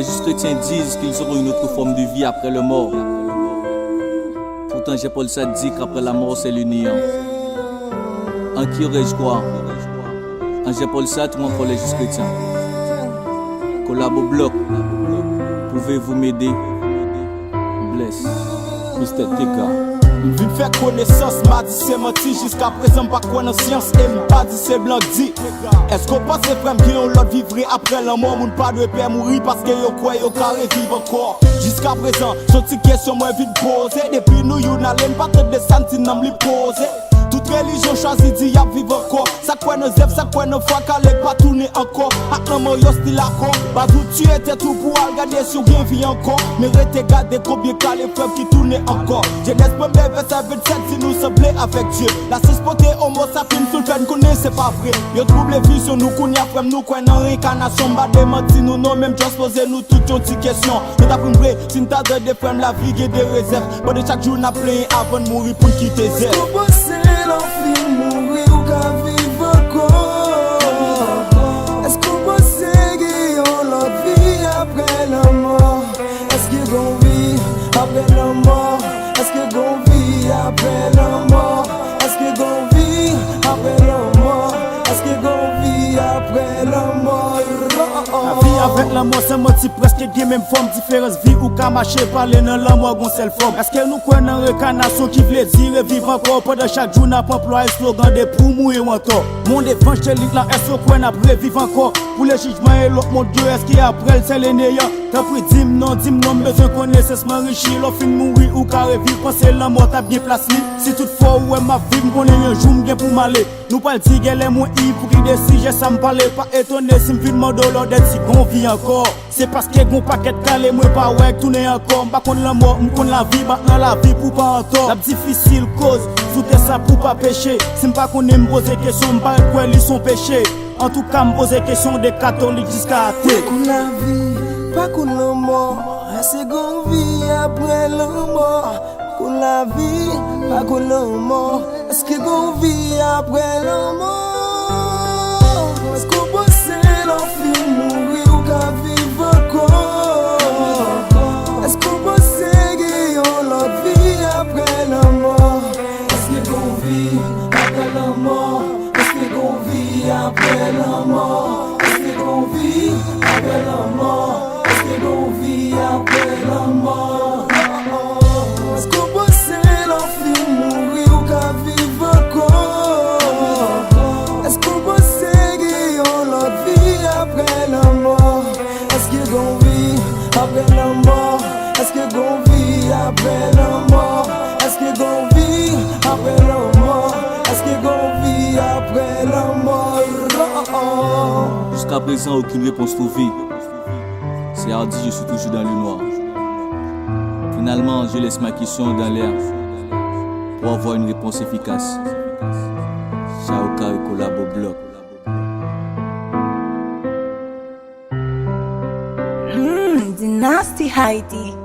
Les justes chrétiens disent qu'ils auront une autre forme de vie après la mort. Pourtant, Jean-Paul Sartre dit qu'après la mort, c'est le néant. En qui aurais-je croire? En Jean-Paul Sartre ou encore les justes chrétiens? Collabo bloc. Pouvez-vous m'aider? Bless. Mr. TK. Vite fait connaissance, m'a dit c'est menti. Jusqu'à présent, pas quoi en science, et m'a dit c'est blanc dit. Est-ce qu'on pense que frère qui ont l'autre vivre après la mort? Moun pas de père mourir parce que yo croit yo carré vivre encore. Jusqu'à présent, j'en question moi vite posée. Depuis nous, y'en a l'aine pas de descendre, n'a m'li poser. Toute religion choisit d'y vivre encore. Ça quoi nos zèbres, ça quoi nos fois qu'elle pas tourner encore. Ak nan mo yo style encore. Bah tout tu étais tout pour regarder si bien vie encore. Mais rete garder combien qu'à les frères qui tournent encore. Jeunesse premier verset 27 si nous se plaît avec Dieu. La suspecté homo sapiens tout le fait connaît c'est pas vrai. Yo trouble vision nous qu'on y a frère nous quoi dans réincarnation. Bah démenti nous non même just poser nous toutes une petite question. Nous t'apprendre vrai si nous t'as de frères la vie et des réserves. Bon de chaque jour n'a plein avant de mourir pour quitter zèle. L'enfant mourir ou qu'à vivre encore. Est-ce qu'on peut seguir notre vie après la mort? Est-ce qu'il gon vie après la mort? Est-ce qu'il gon vie après la mort? Est-ce qu'il gon vie après la mort? Est-ce qu'il gon vie après la mort? La vie avec la mort c'est menti presque qui même forme. Différence vie ou qu'à marcher parler dans la mort gon seule forme. Est-ce que nous croyons en réincarnation qui veut dire vivre encore? Pendant chaque jour n'a pas employé slogan de pour mourir encore. Mon évangélique là est-ce qu'on croit après vivre encore? Pour le jugement et l'autre mon Dieu est-ce qu'il après c'est le néant? T'as pris dim non besoin connaissance m'enrichir. L'offre fin mourir ou qu'à revivre penser la mort t'a bien placé. Si toutefois ouais ma vie m'connaît un jour m'bien pour m'aller. Nous pas le dire qu'elle est moins pour qu'il décide ça me parle pas étonné si m'fin demande l'ordre si gon vie encore. C'est parce que gon paquet calé moi pas ouais tourner encore. M'pas connait la mort m'connaît la vie maintenant la vie pour pas entendre. La difficile cause soute ça pour pas pécher. Si m'pas connait me poser question m'pas quoi ils sont péchés. En tout cas me poser question des catholiques jusqu'à athée. Qu'on la vie pas qu'on la mort. Est-ce qu'on vit après la mort? Qu'on la vie pas qu'on la mort. Est-ce qu'on vit après la mort? Est-ce qu'on possède l'enfant mourir ou qu'à vivre encore? Est-ce qu'on possède l'autre vie après la mort? Est-ce qu'on vit après la mort? Est-ce qu'on vit après la mort? Est-ce qu'on vit après la mort? Est-ce qu'on vit après la mort? Est-ce qu'on possède l'enfant mourir ou qu'à vivre encore? Est-ce qu'on possède l'autre vie après la mort? Est-ce qu'on vit après la mort? Est-ce qu'on vit après la mort? Est-ce qu'on vit après la mort? Est-ce qu'on vit après la mort? Jusqu'à présent, aucune réponse trouvée. C'est hardi, je suis toujours dans le noir. Finalement, je laisse ma question dans l'air pour avoir une réponse efficace. Shaoka et Collabo bloc. Dynasty Heidi.